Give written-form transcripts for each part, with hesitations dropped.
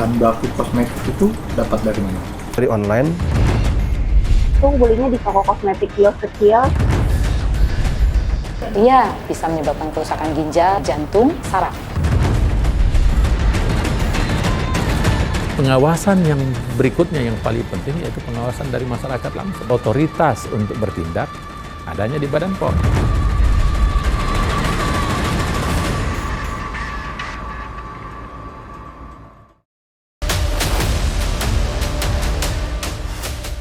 bahan baku kosmetik itu dapat dari mana? Dari online. Itu belinya di toko kosmetik kios kecil. Iya, bisa menyebabkan kerusakan ginjal, jantung, saraf. Pengawasan yang berikutnya yang paling penting yaitu pengawasan dari masyarakat langsung. Otoritas untuk bertindak adanya di Badan POM.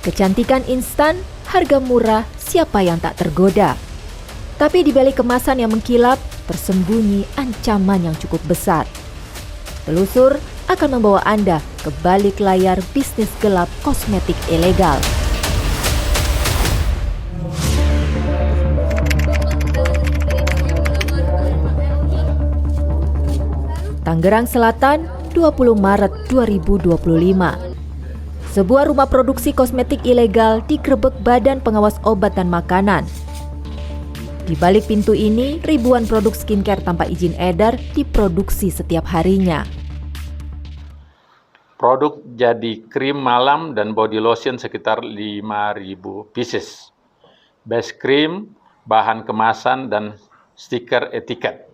Kecantikan instan, harga murah, siapa yang tak tergoda? Tapi di balik kemasan yang mengkilap, tersembunyi ancaman yang cukup besar. Telusur akan membawa Anda ke balik layar bisnis gelap kosmetik ilegal. Tangerang Selatan, 20 Maret 2025. Sebuah rumah produksi kosmetik ilegal digerebek Badan Pengawas Obat dan Makanan. Di balik pintu ini, ribuan produk skincare tanpa izin edar diproduksi setiap harinya. Produk jadi krim malam dan body lotion sekitar 5.000 pieces. Base cream, bahan kemasan, dan stiker etiket.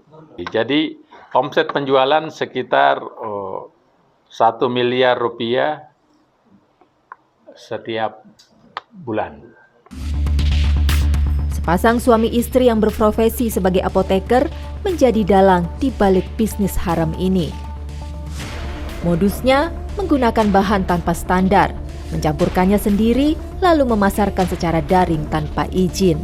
Jadi omset penjualan sekitar 1 miliar rupiah setiap bulan. Sepasang suami istri yang berprofesi sebagai apoteker menjadi dalang di balik bisnis haram ini. Modusnya menggunakan bahan tanpa standar, mencampurkannya sendiri, lalu memasarkan secara daring tanpa izin.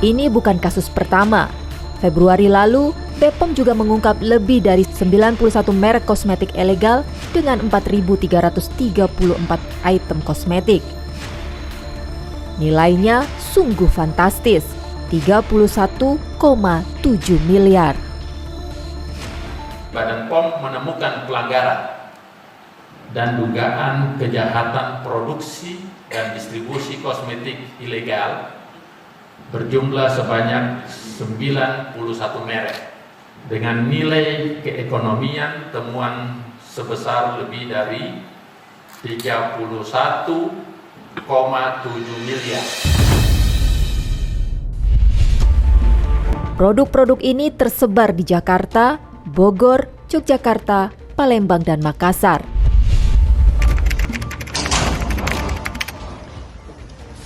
Ini bukan kasus pertama. Februari lalu, BPOM juga mengungkap lebih dari 91 merek kosmetik ilegal dengan 4.334 item kosmetik. Nilainya sungguh fantastis, 31,7 miliar. Badan POM menemukan pelanggaran dan dugaan kejahatan produksi dan distribusi kosmetik ilegal berjumlah sebanyak 91 merek dengan nilai keekonomian temuan sebesar lebih dari 31,7 miliar. Produk-produk ini tersebar di Jakarta, Bogor, Yogyakarta, Palembang, dan Makassar.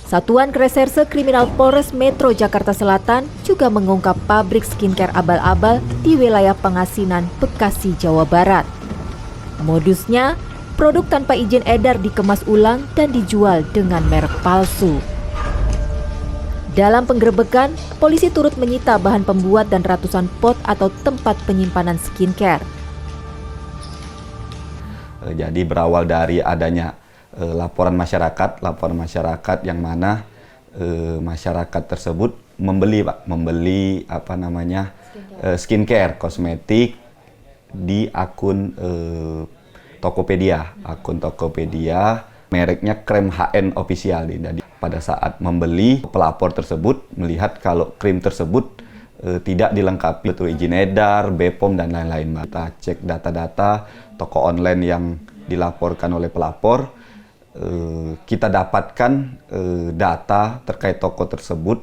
Satuan Reserse Kriminal Polres Metro Jakarta Selatan juga mengungkap pabrik skincare abal-abal di wilayah Pangasinan, Bekasi, Jawa Barat. Modusnya, produk tanpa izin edar dikemas ulang dan dijual dengan merek palsu. Dalam penggerebekan, polisi turut menyita bahan pembuat dan ratusan pot atau tempat penyimpanan skincare. Jadi berawal dari adanya laporan masyarakat yang mana masyarakat tersebut membeli skincare kosmetik di akun Tokopedia, mereknya Krem HN Official. Jadi pada saat membeli, pelapor tersebut melihat kalau krim tersebut tidak dilengkapi betul izin edar, BPOM, dan lain-lain. Kita cek data-data toko online yang dilaporkan oleh pelapor. Kita dapatkan data terkait toko tersebut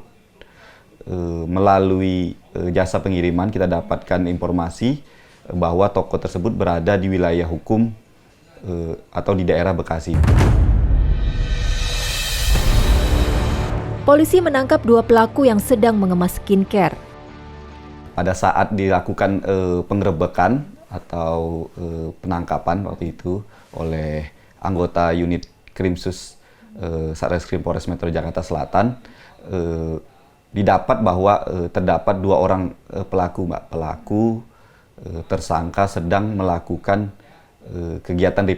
melalui jasa pengiriman. Kita dapatkan informasi bahwa toko tersebut berada di wilayah hukum atau di daerah Bekasi. Polisi menangkap 2 pelaku yang sedang mengemas skincare. Pada saat dilakukan penggerebekan atau penangkapan waktu itu oleh anggota unit Krimsus Satreskrim Polres Metro Jakarta Selatan, didapat bahwa terdapat 2 orang pelaku tersangka sedang melakukan kegiatan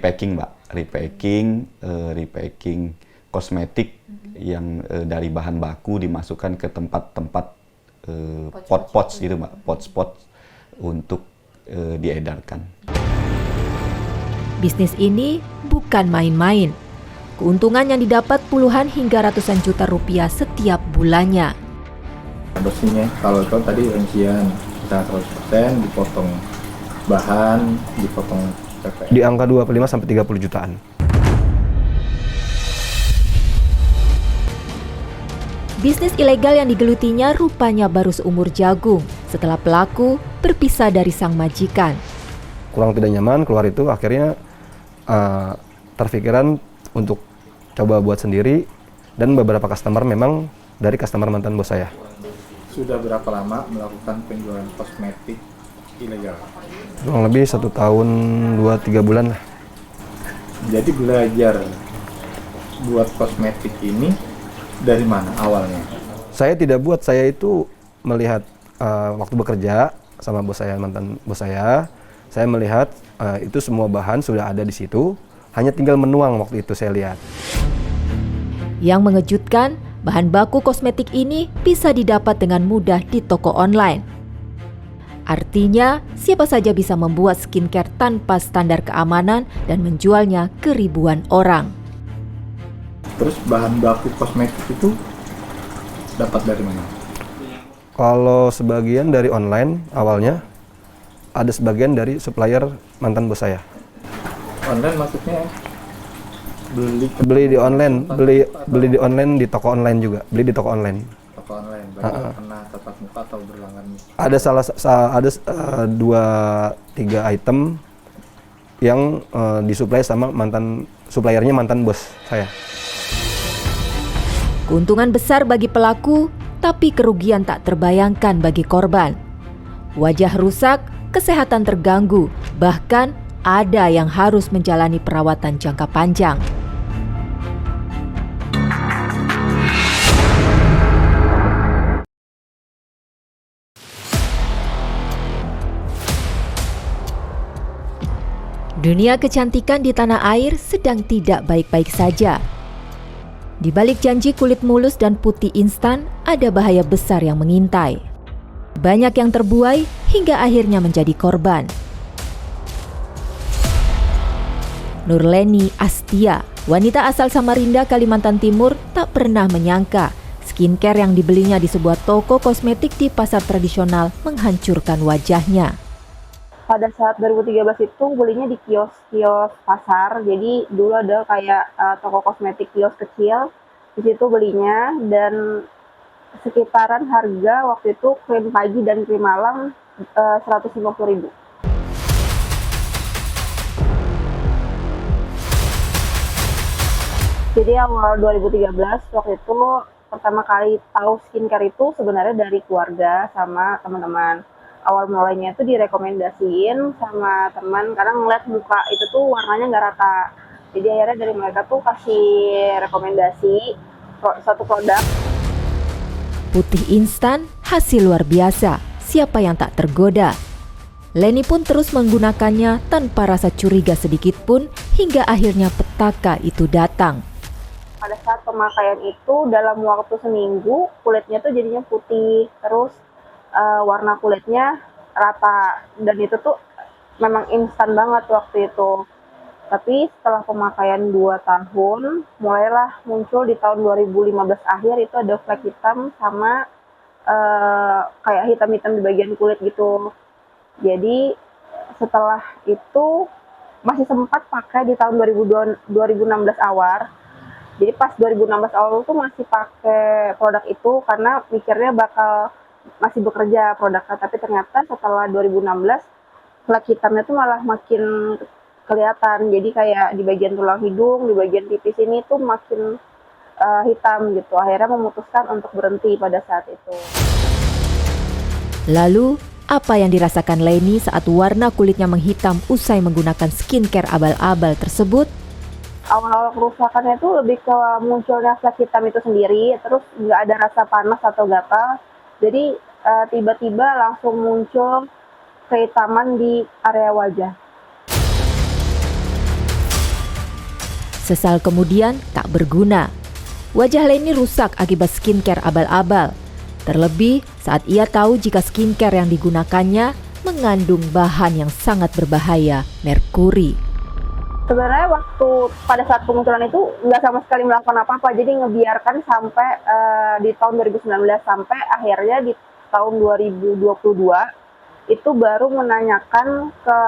repacking kosmetik yang dari bahan baku dimasukkan ke tempat-tempat pot-pot gitu, pot-pot untuk diedarkan. Bisnis ini bukan main-main. Keuntungan yang didapat puluhan hingga ratusan juta rupiah setiap bulannya. Dosisnya kalau itu tadi rincian kita 100%, dipotong bahan, dipotong PPN. Di angka 25 sampai 30 jutaan. Bisnis ilegal yang digelutinya rupanya baru seumur jagung setelah pelaku berpisah dari sang majikan. Kurang tidak nyaman, keluar itu akhirnya terpikiran untuk coba buat sendiri, dan beberapa customer memang dari customer mantan bos saya. Sudah berapa lama melakukan penjualan kosmetik ilegal? Kurang lebih 1 tahun 2-3 bulan lah. Jadi belajar buat kosmetik ini dari mana awalnya? Saya tidak buat, saya itu melihat waktu bekerja sama bos saya, mantan bos saya melihat itu semua bahan sudah ada di situ, hanya tinggal menuang waktu itu saya lihat. Yang mengejutkan, bahan baku kosmetik ini bisa didapat dengan mudah di toko online. Artinya, siapa saja bisa membuat skincare tanpa standar keamanan dan menjualnya ke ribuan orang. Terus bahan baku kosmetik itu dapat dari mana? Kalau sebagian dari online awalnya, ada sebagian dari supplier mantan bos saya. Online maksudnya Beli di online, beli di online, di toko online juga, beli di toko online. toko online, berarti pernah tatap muka atau berlangganan? Ada ada 2-3 item yang disuplai sama suppliernya mantan bos saya. Keuntungan besar bagi pelaku, tapi kerugian tak terbayangkan bagi korban. Wajah rusak, kesehatan terganggu, bahkan ada yang harus menjalani perawatan jangka panjang. Dunia kecantikan di tanah air sedang tidak baik-baik saja. Di balik janji kulit mulus dan putih instan, ada bahaya besar yang mengintai. Banyak yang terbuai hingga akhirnya menjadi korban. Nurleni Astia, wanita asal Samarinda, Kalimantan Timur, tak pernah menyangka skincare yang dibelinya di sebuah toko kosmetik di pasar tradisional menghancurkan wajahnya. Pada saat 2013 itu belinya di kios-kios pasar. Jadi dulu ada kayak toko kosmetik kios kecil. Di situ belinya, dan sekitaran harga waktu itu krim pagi dan krim malam 150.000. Jadi awal 2013 waktu itu pertama kali tahu skincare itu sebenarnya dari keluarga sama teman-teman. Awal mulainya itu direkomendasiin sama teman karena ngeliat muka itu tuh warnanya nggak rata. Jadi akhirnya dari mereka tuh kasih rekomendasi satu produk. Putih instan, hasil luar biasa. Siapa yang tak tergoda? Leni pun terus menggunakannya tanpa rasa curiga sedikit pun hingga akhirnya petaka itu datang. Pada saat pemakaian itu dalam waktu seminggu kulitnya tuh jadinya putih, terus warna kulitnya rata, dan itu tuh memang instan banget waktu itu. Tapi setelah pemakaian 2 tahun, mulailah muncul di tahun 2015 akhir itu ada flek hitam sama kayak hitam-hitam di bagian kulit gitu. Jadi setelah itu masih sempat pakai di tahun 2016 awal. Jadi pas 2016 awal tuh masih pakai produk itu karena mikirnya bakal masih bekerja produknya, tapi ternyata setelah 2016 flek hitamnya tuh malah makin kelihatan. Jadi kayak di bagian tulang hidung, di bagian pipi sini tuh makin hitam gitu. Akhirnya memutuskan untuk berhenti pada saat itu. Lalu, apa yang dirasakan Leni saat warna kulitnya menghitam usai menggunakan skincare abal-abal tersebut? Awal-awal kerusakannya itu lebih ke munculnya flek hitam itu sendiri, terus nggak ada rasa panas atau gatal. Jadi tiba-tiba langsung muncul kehitaman di area wajah. Sesal kemudian tak berguna. Wajah Leni rusak akibat skincare abal-abal. Terlebih saat ia tahu jika skincare yang digunakannya mengandung bahan yang sangat berbahaya, merkuri. Sebenarnya waktu pada saat pemunculan itu nggak sama sekali melakukan apa-apa, jadi ngebiarkan sampai di tahun 2019 sampai akhirnya di tahun 2022 itu baru menanyakan ke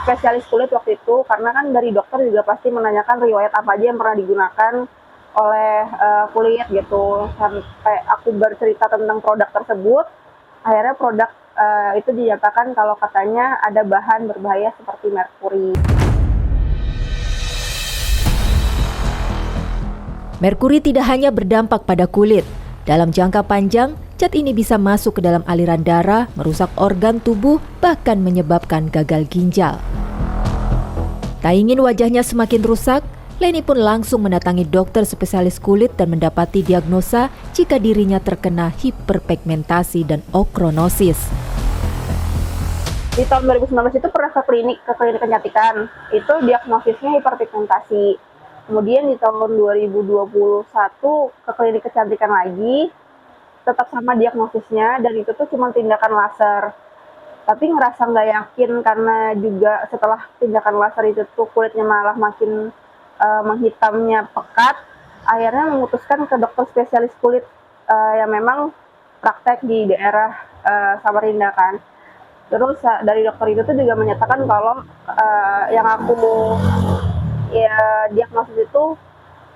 spesialis kulit waktu itu, karena kan dari dokter juga pasti menanyakan riwayat apa aja yang pernah digunakan oleh kulit gitu. Sampai aku bercerita tentang produk tersebut, akhirnya produk itu dinyatakan kalau katanya ada bahan berbahaya seperti merkuri. Merkuri tidak hanya berdampak pada kulit. Dalam jangka panjang, zat ini bisa masuk ke dalam aliran darah, merusak organ tubuh, bahkan menyebabkan gagal ginjal. Tak ingin wajahnya semakin rusak, Leni pun langsung mendatangi dokter spesialis kulit dan mendapati diagnosa jika dirinya terkena hiperpigmentasi dan ochronosis. Di tahun 2019 itu pernah ke klinik kecantikan, itu diagnosisnya hiperpigmentasi. Kemudian di tahun 2021 ke klinik kecantikan lagi, tetap sama diagnosisnya, dan itu tuh cuma tindakan laser. Tapi ngerasa nggak yakin karena juga setelah tindakan laser itu tuh kulitnya malah makin menghitamnya pekat. Akhirnya memutuskan ke dokter spesialis kulit yang memang praktek di daerah Samarinda kan. Terus dari dokter itu tuh juga menyatakan kalau yang aku diagnosis itu,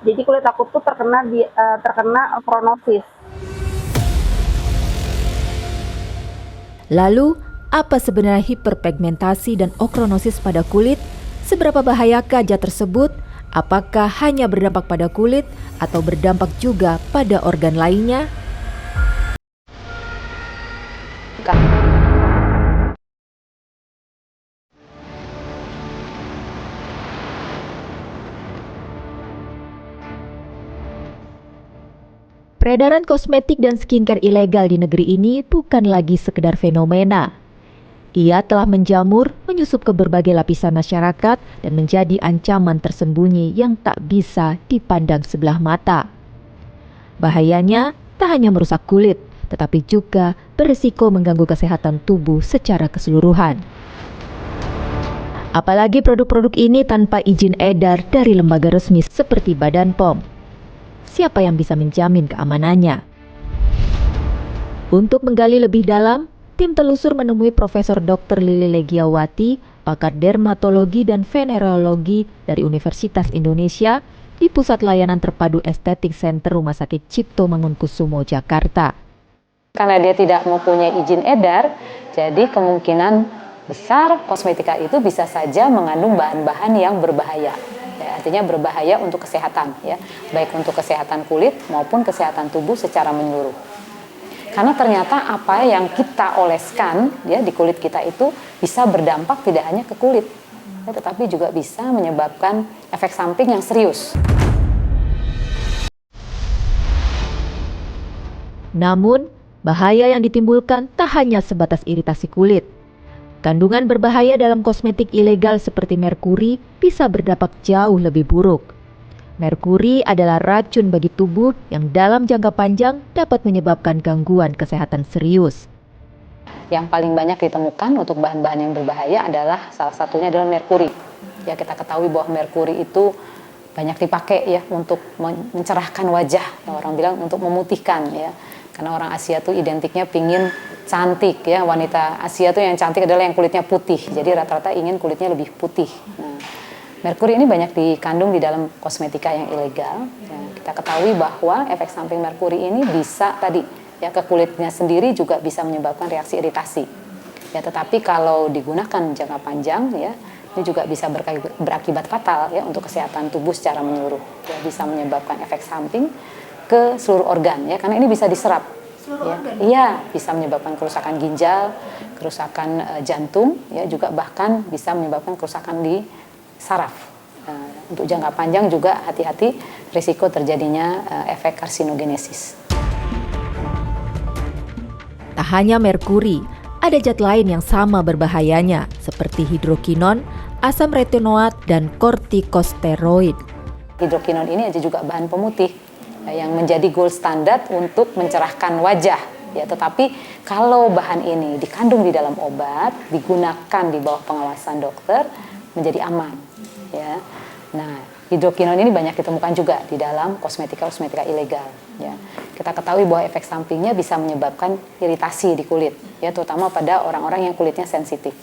jadi kulit aku tuh terkena ochronosis. Lalu, apa sebenarnya hiperpigmentasi dan ochronosis pada kulit? Seberapa bahayakah zat tersebut? Apakah hanya berdampak pada kulit atau berdampak juga pada organ lainnya? Peredaran kosmetik dan skincare ilegal di negeri ini bukan lagi sekedar fenomena. Ia telah menjamur, menyusup ke berbagai lapisan masyarakat dan menjadi ancaman tersembunyi yang tak bisa dipandang sebelah mata. Bahayanya tak hanya merusak kulit, tetapi juga berisiko mengganggu kesehatan tubuh secara keseluruhan. Apalagi produk-produk ini tanpa izin edar dari lembaga resmi seperti Badan POM. Siapa yang bisa menjamin keamanannya? Untuk menggali lebih dalam, tim telusur menemui Profesor Dr. Lili Legiawati, pakar dermatologi dan venerologi dari Universitas Indonesia di Pusat Layanan Terpadu Estetik Center Rumah Sakit Cipto Mangunkusumo, Jakarta. Karena dia tidak mempunyai izin edar, jadi kemungkinan besar kosmetika itu bisa saja mengandung bahan-bahan yang berbahaya. Artinya berbahaya untuk kesehatan, ya, baik untuk kesehatan kulit maupun kesehatan tubuh secara menyeluruh. Karena ternyata apa yang kita oleskan, ya, di kulit kita itu bisa berdampak tidak hanya ke kulit, ya, tetapi juga bisa menyebabkan efek samping yang serius. Namun, bahaya yang ditimbulkan tak hanya sebatas iritasi kulit. Kandungan berbahaya dalam kosmetik ilegal seperti merkuri bisa berdampak jauh lebih buruk. Merkuri adalah racun bagi tubuh yang dalam jangka panjang dapat menyebabkan gangguan kesehatan serius. Yang paling banyak ditemukan untuk bahan-bahan yang berbahaya adalah salah satunya adalah merkuri. Ya, kita ketahui bahwa merkuri itu banyak dipakai, ya, untuk mencerahkan wajah. Ya, orang bilang untuk memutihkan, ya. Karena orang Asia tuh identiknya pingin cantik, ya, wanita Asia tuh yang cantik adalah yang kulitnya putih, jadi rata-rata ingin kulitnya lebih putih. Nah, merkuri ini banyak dikandung di dalam kosmetika yang ilegal. Ya, kita ketahui bahwa efek samping merkuri ini bisa tadi, ya, ke kulitnya sendiri juga bisa menyebabkan reaksi iritasi. Ya, tetapi kalau digunakan jangka panjang, ya, ini juga bisa berakibat fatal, ya, untuk kesehatan tubuh secara menyeluruh. Ya, bisa menyebabkan efek samping ke seluruh organ, ya, karena ini bisa diserap. Ya, iya, bisa menyebabkan kerusakan ginjal, kerusakan jantung, ya, juga bahkan bisa menyebabkan kerusakan di saraf. Untuk jangka panjang juga hati-hati risiko terjadinya efek karsinogenesis. Tak hanya merkuri, ada zat lain yang sama berbahayanya seperti hidrokinon, asam retinoat, dan kortikosteroid. Hidrokinon ini aja juga bahan pemutih yang menjadi gold standar untuk mencerahkan wajah, ya, tetapi kalau bahan ini dikandung di dalam obat, digunakan di bawah pengawasan dokter, menjadi aman, ya. Nah, hidrokinon ini banyak ditemukan juga di dalam kosmetika ilegal. Ya. Kita ketahui bahwa efek sampingnya bisa menyebabkan iritasi di kulit, ya, terutama pada orang-orang yang kulitnya sensitif.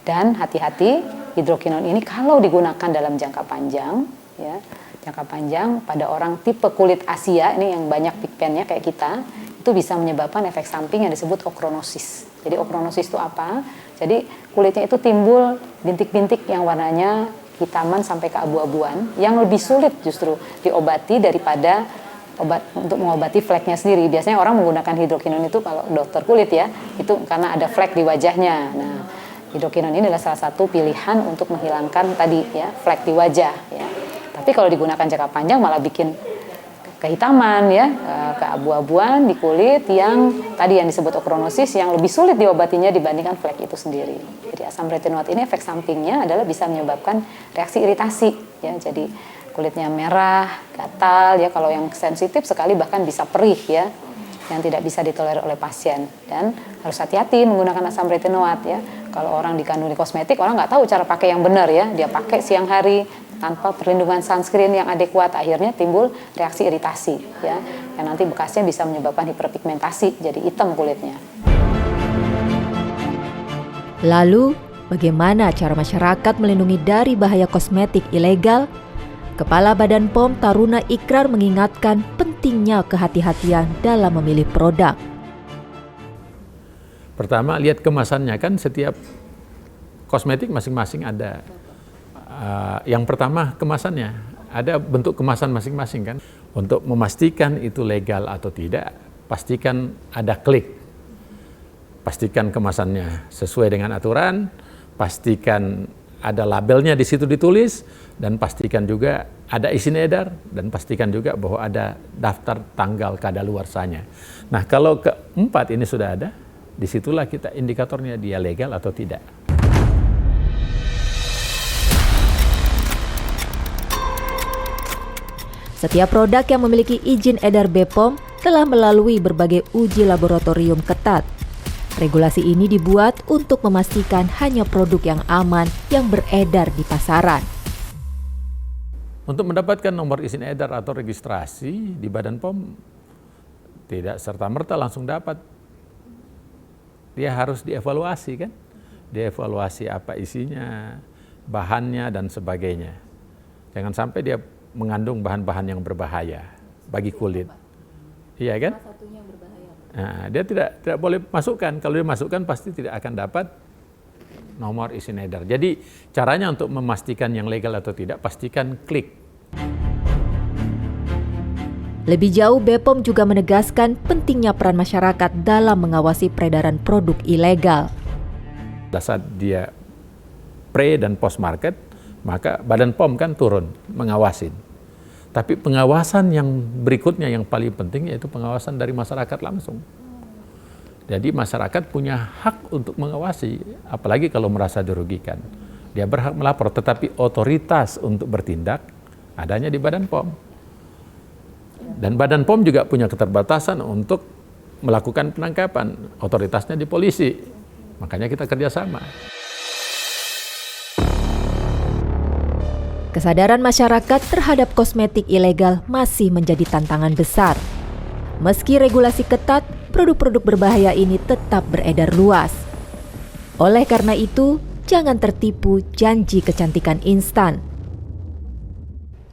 Dan hati-hati, hidrokinon ini kalau digunakan dalam jangka panjang, ya, jangka panjang pada orang tipe kulit Asia ini yang banyak pigmentnya kayak kita, itu bisa menyebabkan efek samping yang disebut okronosis. Jadi okronosis itu apa? Jadi kulitnya itu timbul bintik-bintik yang warnanya hitaman sampai keabu-abuan, yang lebih sulit justru diobati daripada obat untuk mengobati fleknya sendiri. Biasanya orang menggunakan hidrokinon itu kalau dokter kulit ya, itu karena ada flek di wajahnya. Nah, hidrokinon ini adalah salah satu pilihan untuk menghilangkan tadi ya flek di wajah. Ya. Tapi kalau digunakan jangka panjang malah bikin kehitaman ya, keabu-abuan di kulit yang tadi yang disebut okronosis yang lebih sulit diobatinya dibandingkan flek itu sendiri. Jadi asam retinoat ini efek sampingnya adalah bisa menyebabkan reaksi iritasi ya. Jadi kulitnya merah, gatal ya, kalau yang sensitif sekali bahkan bisa perih ya, yang tidak bisa ditolerir oleh pasien. Dan harus hati-hati menggunakan asam retinoat ya. Kalau orang dikandungi kosmetik, orang nggak tahu cara pakai yang benar ya. Dia pakai siang hari tanpa perlindungan sunscreen yang adekuat, akhirnya timbul reaksi iritasi ya, yang nanti bekasnya bisa menyebabkan hiperpigmentasi, jadi hitam kulitnya. Lalu, bagaimana cara masyarakat melindungi dari bahaya kosmetik ilegal? Kepala Badan POM Taruna Ikrar mengingatkan pentingnya kehati-hatian dalam memilih produk. Pertama, lihat kemasannya, kan setiap kosmetik masing-masing ada. Yang pertama kemasannya, ada bentuk kemasan masing-masing kan. Untuk memastikan itu legal atau tidak, pastikan ada klik. Pastikan kemasannya sesuai dengan aturan, pastikan ada labelnya di situ ditulis, dan pastikan juga ada izin edar, dan pastikan juga bahwa ada daftar tanggal kadaluarsanya. Nah, kalau keempat ini sudah ada, disitulah kita indikatornya dia legal atau tidak. Setiap produk yang memiliki izin edar BPOM telah melalui berbagai uji laboratorium ketat. Regulasi ini dibuat untuk memastikan hanya produk yang aman yang beredar di pasaran. Untuk mendapatkan nomor izin edar atau registrasi di Badan POM, tidak serta-merta langsung dapat. Dia harus dievaluasi kan? Dievaluasi apa isinya, bahannya, dan sebagainya. Jangan sampai dia mengandung bahan-bahan yang berbahaya bagi kulit. Iya kan? Nah, dia tidak boleh masukkan. Kalau dia masukkan pasti tidak akan dapat nomor izin edar. Jadi caranya untuk memastikan yang legal atau tidak, pastikan klik. Lebih jauh, BPOM juga menegaskan pentingnya peran masyarakat dalam mengawasi peredaran produk ilegal. Pada saat dia pre dan post market, maka Badan POM kan turun mengawasin. Tapi pengawasan yang berikutnya yang paling penting yaitu pengawasan dari masyarakat langsung. Jadi masyarakat punya hak untuk mengawasi, apalagi kalau merasa dirugikan. Dia berhak melapor, tetapi otoritas untuk bertindak adanya di Badan POM. Dan Badan POM juga punya keterbatasan untuk melakukan penangkapan, otoritasnya di polisi. Makanya kita kerjasama. Kesadaran masyarakat terhadap kosmetik ilegal masih menjadi tantangan besar. Meski regulasi ketat, produk-produk berbahaya ini tetap beredar luas. Oleh karena itu, jangan tertipu janji kecantikan instan.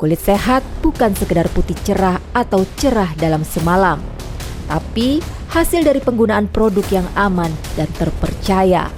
Kulit sehat bukan sekedar putih cerah atau cerah dalam semalam, tapi hasil dari penggunaan produk yang aman dan terpercaya.